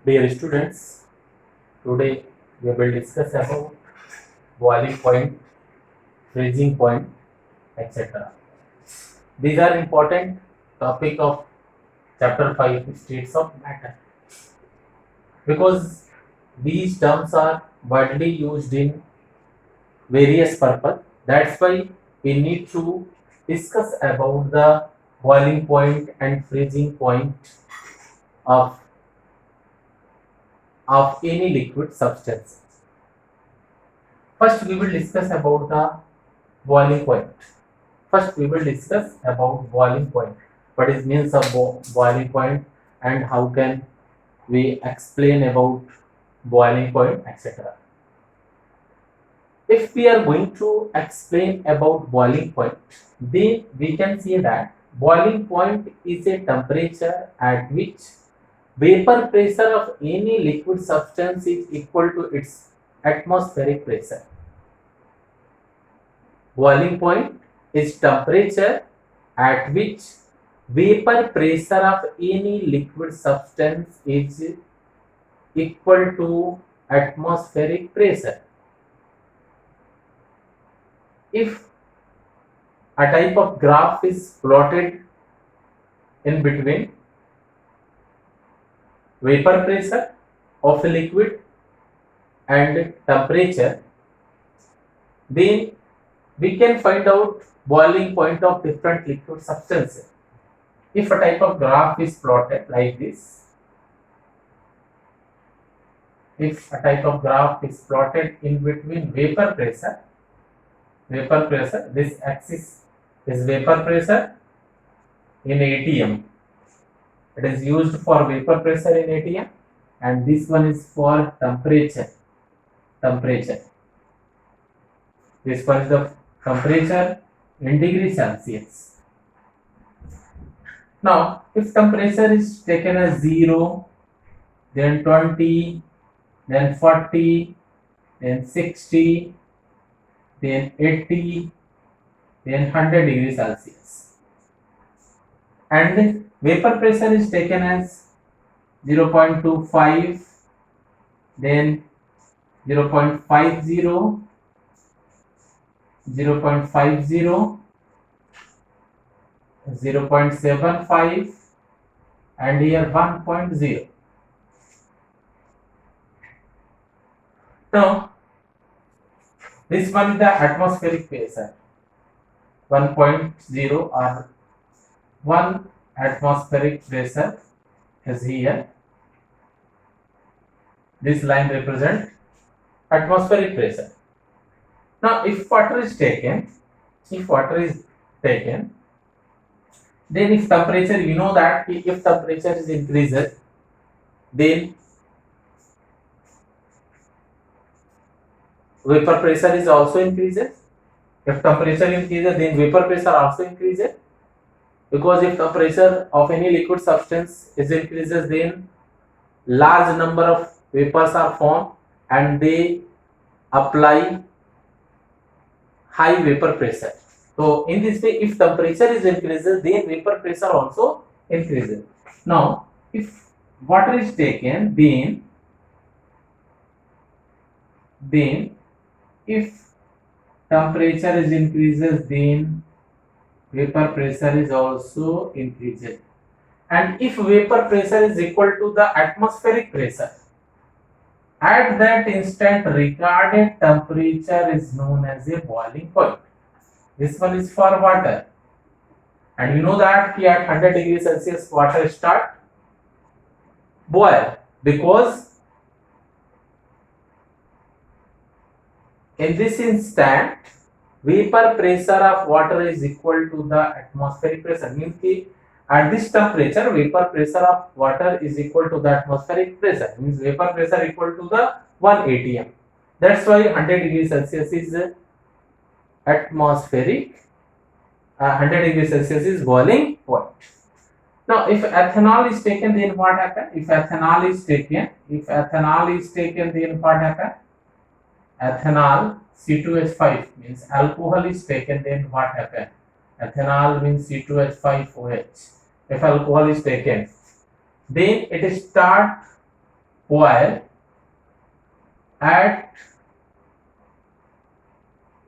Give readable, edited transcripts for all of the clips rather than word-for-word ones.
Dear students, today we will discuss about boiling point, freezing point, etc. These are important topic of chapter 5 states of matter because these terms are widely used in various purpose. That's why we need to discuss about the boiling point and freezing point of any liquid substance. First, we will discuss about the boiling point. First, we will discuss about boiling point. What is means of boiling point and how can we explain about boiling point, etc. If we are going to explain about boiling point, then we can see that boiling point is a temperature at which vapor pressure of any liquid substance is equal to its atmospheric pressure. Boiling point is temperature at which vapor pressure of any liquid substance is equal to atmospheric pressure. If a type of graph is plotted in between vapor pressure of a liquid and temperature, then we can find out boiling point of different liquid substances. If a type of graph is plotted like this, if a type of graph is plotted in between vapor pressure, this axis is vapor pressure in ATM. It is used for vapor pressure in ATM, and this one is for temperature. This one is the temperature in degrees Celsius. Now, if temperature is taken as 0, then 20, then 40, then 60, then 80, then 100 degrees Celsius. And vapor pressure is taken as 0.25, then 0.50, 0.50, 0.75, and here 1.0. Now, this one is the atmospheric pressure, 1.0 or 1 atmospheric pressure is here. This line represents atmospheric pressure. Now, if water is taken, then if temperature, you know that if temperature is increases, then vapor pressure is also increases. If temperature increases, then vapor pressure also increases. Because if temperature of any liquid substance is increases, then large number of vapors are formed and they apply high vapor pressure. So in this way, if temperature is increases, then vapor pressure also increases. Now, if water is taken, then if temperature is increases, then vapor pressure is also increases. And if vapor pressure is equal to the atmospheric pressure, at that instant recorded temperature is known as a boiling point. This one is for water, and you know that here at 100 degrees Celsius water start boil, because in this instant vapor pressure of water is equal to the atmospheric pressure. Means ki at this temperature vapor pressure of water is equal to the atmospheric pressure. Means vapor pressure equal to the 1 atm. That's why 100 degrees Celsius is atmospheric. 100 degrees Celsius is boiling point. Now, if ethanol is taken, then what happens? If ethanol is taken, then what happens? Ethanol C2H5 means alcohol is taken, then what happens? Ethanol means C2H5OH. If alcohol is taken, then it start boil at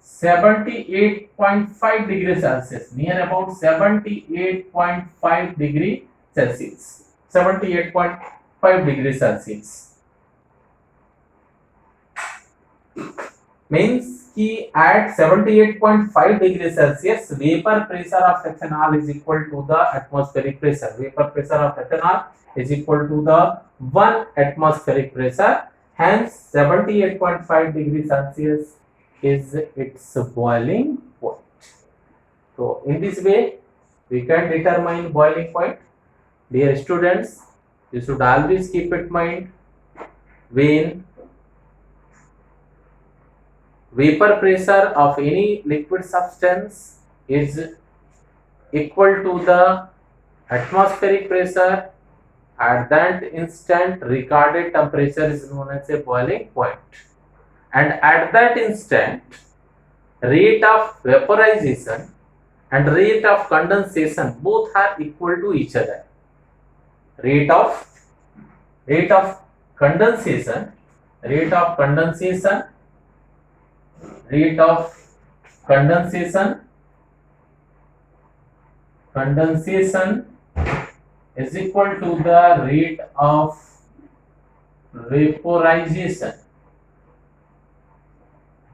78.5 degrees Celsius, near about 78.5 degree Celsius. 78.5 degrees Celsius means कि at 78.5 degrees Celsius vapor pressure of ethanol is equal to the atmospheric pressure. Vapor pressure of ethanol is equal to the 1 atmospheric pressure. Hence 78.5 degrees Celsius is its boiling point. So in this way we can determine boiling point. Dear students, you should always keep in mind when vapor pressure of any liquid substance is equal to the atmospheric pressure, at that instant recorded temperature is known as a boiling point, and at that instant rate of vaporization and rate of condensation both are equal to each other. Rate of condensation rate of condensation is equal to the rate of vaporization.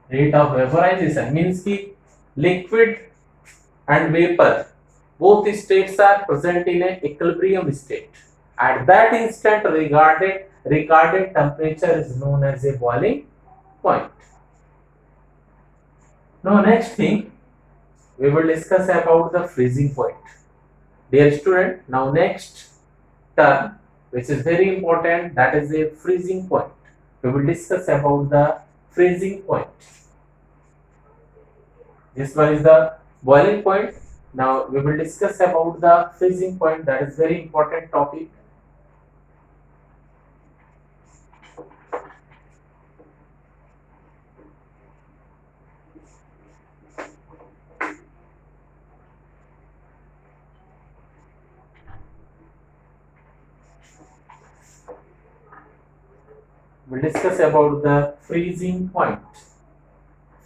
Rate of vaporization means कि liquid and vapor both states are present in a equilibrium state. At that instant recorded temperature is known as a boiling point. Now next thing we will discuss about the freezing point. Dear student, now next term which is very important, that is a freezing point. We will discuss about the freezing point. This one is the boiling point. Now we will discuss about the freezing point, that is very important topic. We'll discuss about the freezing point.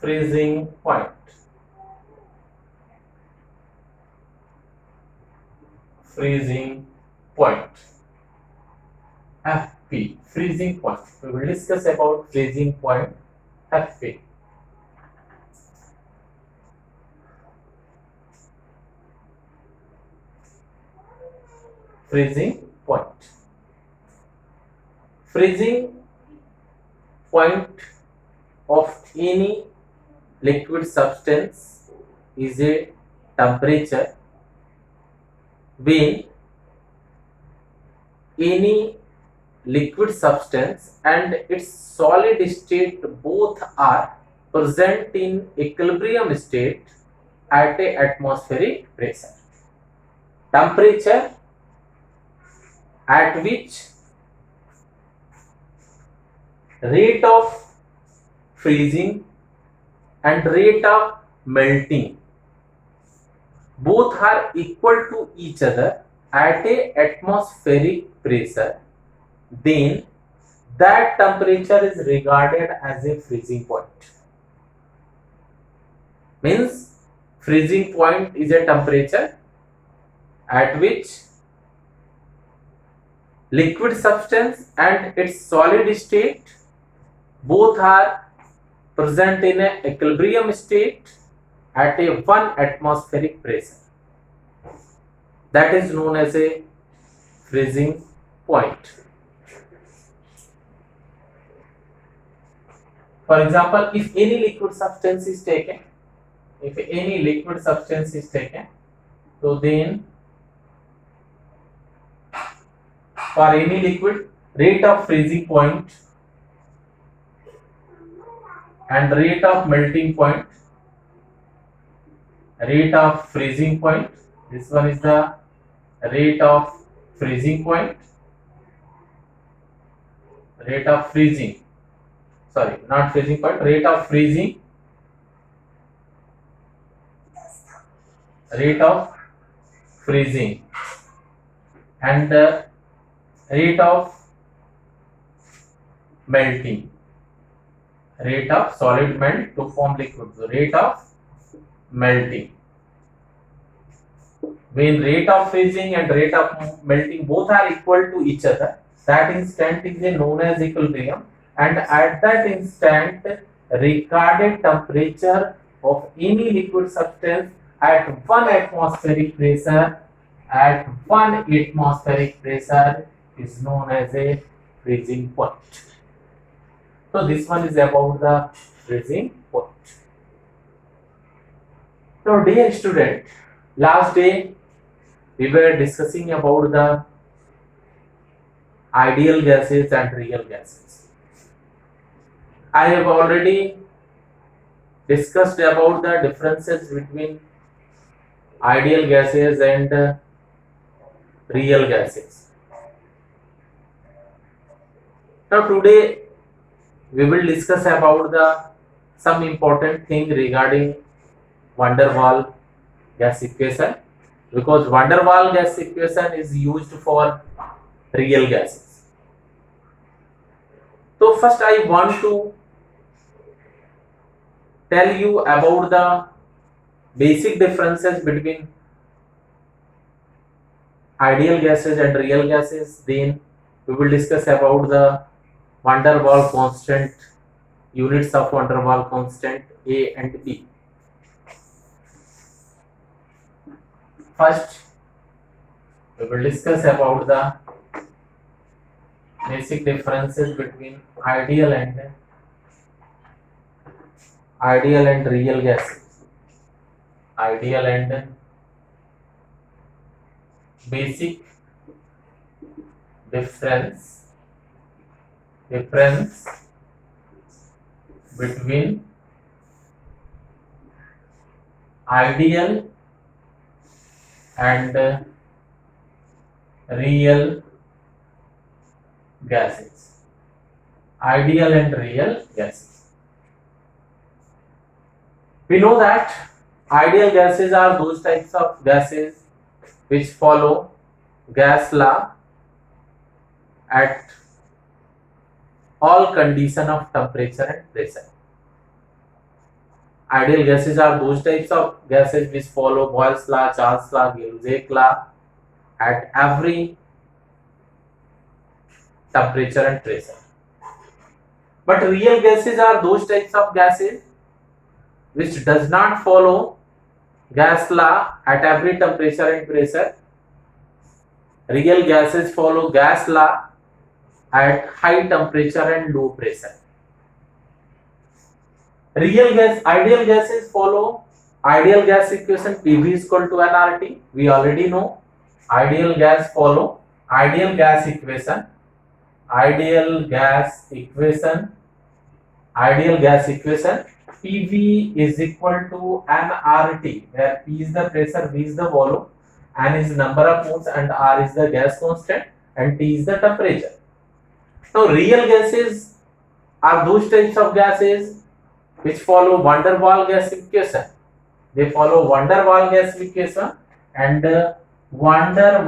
Freezing point. Freezing point. FP. Freezing point. We will discuss about freezing point FP. Freezing point. Freezing point of any liquid substance is a temperature when any liquid substance and its solid state both are present in equilibrium state at a atmospheric pressure. Temperature at which rate of freezing and rate of melting both are equal to each other at a atmospheric pressure, then that temperature is regarded as a freezing point. Means freezing point is a temperature at which liquid substance and its solid state both are present in a equilibrium state at a 1 atmospheric pressure. That is known as a freezing point. For example, if any liquid substance is taken, so then for any liquid, rate of freezing point and rate of melting point, rate of freezing point, this one is the rate of freezing point, rate of freezing, sorry, not freezing point, rate of freezing, rate of freezing and rate of melting, rate of solid melt to form liquid. So rate of melting. When rate of freezing and rate of melting both are equal to each other, that instant is known as equilibrium, and at that instant recorded temperature of any liquid substance at 1 atmospheric pressure is known as a freezing point. So this one is about the freezing point. So dear student, last day we were discussing about the ideal gases and real gases. I have already discussed about the differences between ideal gases and real gases. Now today we will discuss about some important thing regarding van der Waal gas equation, because van der Waal gas equation is used for real gases. So first I want to tell you about the basic differences between ideal gases and real gases. Then we will discuss about the van der Waal constant, units of van der Waal constant A and B. First, we will discuss about the basic differences between ideal and real gases. Ideal and basic difference between ideal and real gases. Ideal and real gases. We know that ideal gases are those types of gases which follow gas law at all condition of temperature and pressure. Ideal gases are those types of gases which follow Boyle's law, Charles law, Gibbs law at every temperature and pressure. But real gases are those types of gases which does not follow gas law at every temperature and pressure. Real gases follow gas law at high temperature and low pressure. Ideal gases follow ideal gas equation, PV is equal to nRT. We already know ideal gas follow ideal gas equation, PV is equal to nRT, where P is the pressure, V is the volume, N is number of moles, and R is the gas constant, and T is the temperature. Now real gases are those types of gases which follow van der Waal gas equation. They follow van der Waal gas equation, and van der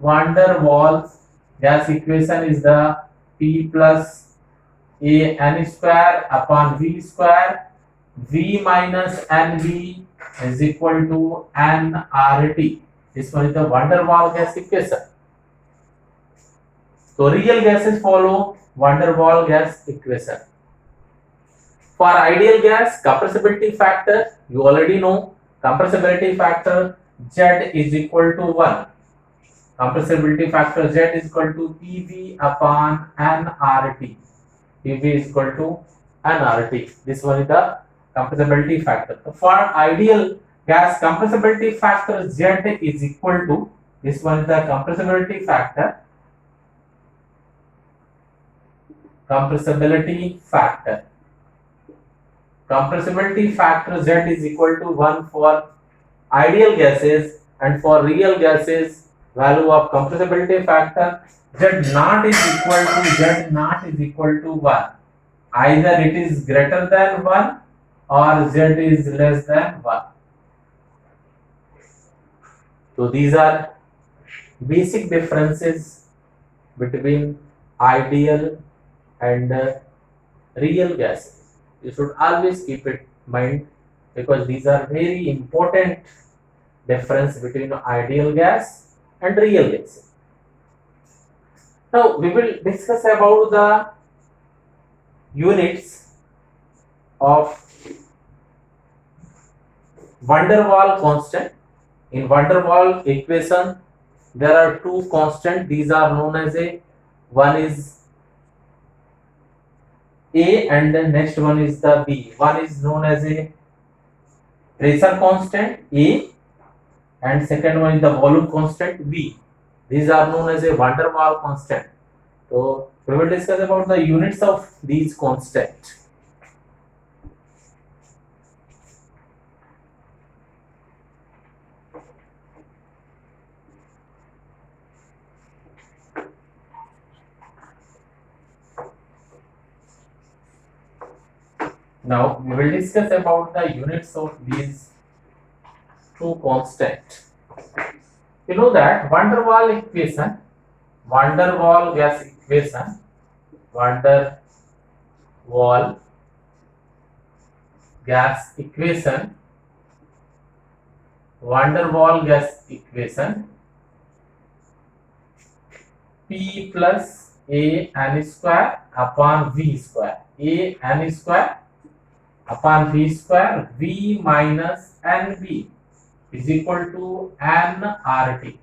Waals gas equation is the P plus A n square upon V square. V minus NV is equal to nRT. This one is the van der Waal gas equation. So real gases follow van der Waal gas equation. For ideal gas, compressibility factor, you already know, compressibility factor Z is equal to 1. Compressibility factor Z is equal to PV upon nRT. PV is equal to nRT. This one is the compressibility factor. For ideal gas, compressibility factor Z is equal to, this one is the compressibility factor. Compressibility factor Z is equal to 1 for ideal gases, and for real gases value of compressibility factor Z naught is equal to 1. Either it is greater than 1 or Z is less than 1. So these are basic differences between ideal and real gases. You should always keep it in mind because these are very important difference between ideal gas and real gas. Now we will discuss about the units of van der Waal constant. In van der Waal equation, there are two constants. These are known as one is A and the next one is the B. One is known as a pressure constant A and second one is the volume constant B. These are known as a van der Waal constant. So we will discuss about the units of these constants. Now we will discuss about the units of these two constants. You know that van der Waal equation, van der Waal gas equation, van der Waal gas equation, van der Waal gas equation, P plus A n square upon V square, A n square upon V square, V minus NB is equal to N RT.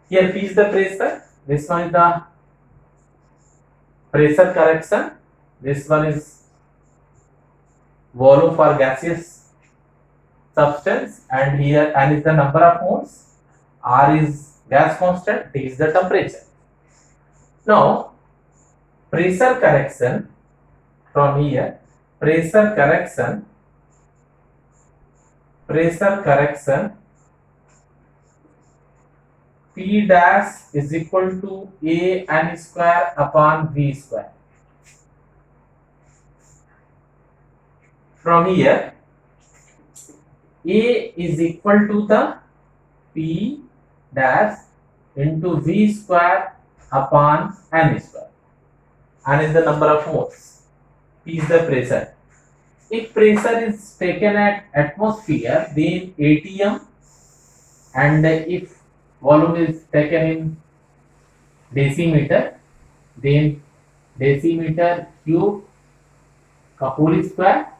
Here P is the pressure, this one is the pressure correction, this one is volume for gaseous substance, and here N is the number of moles, R is gas constant, T is the temperature. Now pressure correction from here, pressure correction P dash is equal to A n square upon V square. From here A is equal to the P dash into V square upon n square. N is the number of moles, P is the pressure. If pressure is taken at atmosphere, then ATM, and if volume is taken in decimeter, then decimeter cube whole square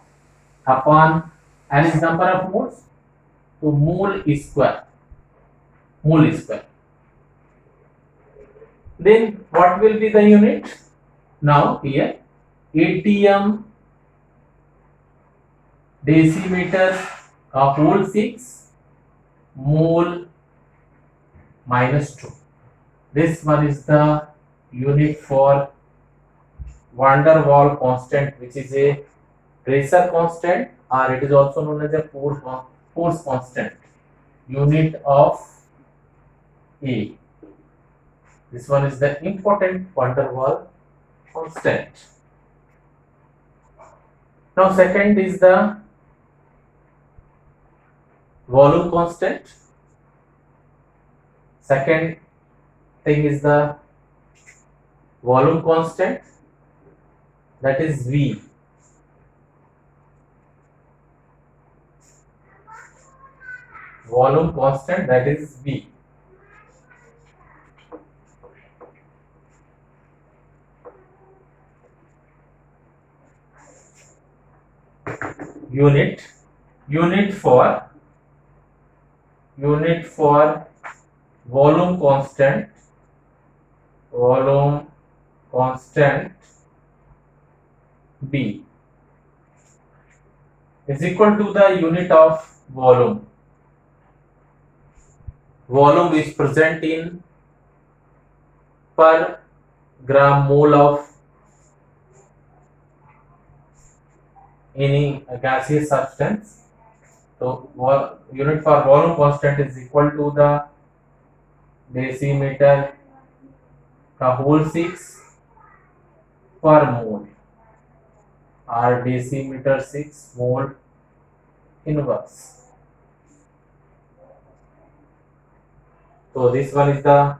upon n is number of moles, to mole square. Then what will be the unit? Now here ATM decimeter whole 6 mole minus 2. This one is the unit for van der Waal constant, which is a pressure constant, or it is also known as a force constant, unit of A. This one is the important van der Waal constant. Now second is the volume constant. Second thing is the volume constant, that is V. Volume constant, that is V. Unit for volume constant B is equal to the unit of volume. Volume is present in per gram mole of any gaseous substance. So unit for volume constant is equal to the decimeter whole 6 per mole, or decimeter 6 mole inverse. So this one is the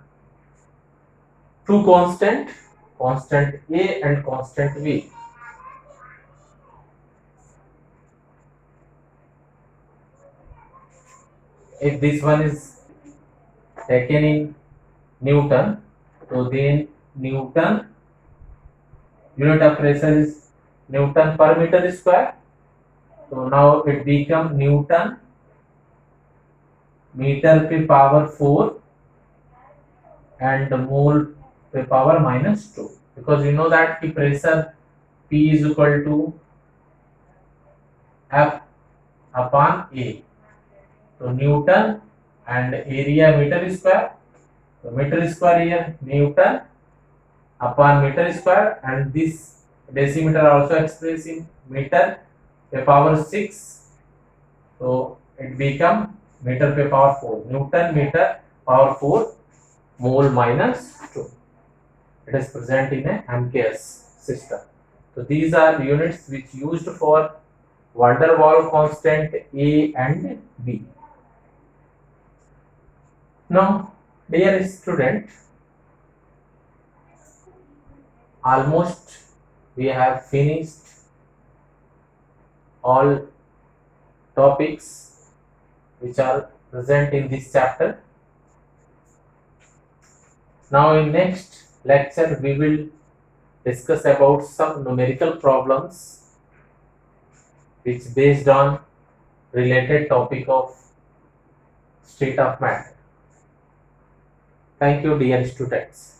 two constant, constant A and constant V. If this one is taken in Newton, so then Newton unit of pressure is Newton per meter square. So now it become Newton meter per power 4 and mole per power minus 2, because you know that the pressure P is equal to F upon A. So Newton and area meter square. So meter square here Newton upon meter square, and this decimeter also expressed in meter per power 6. So it become meter per power 4. Newton meter power 4 mole minus 2. It is present in a MKS system. So these are units which used for van der Waals constant A and B. Now, dear student, almost we have finished all topics which are present in this chapter. Now in next lecture we will discuss about some numerical problems which based on related topic of state of matter. Thank you, dear students.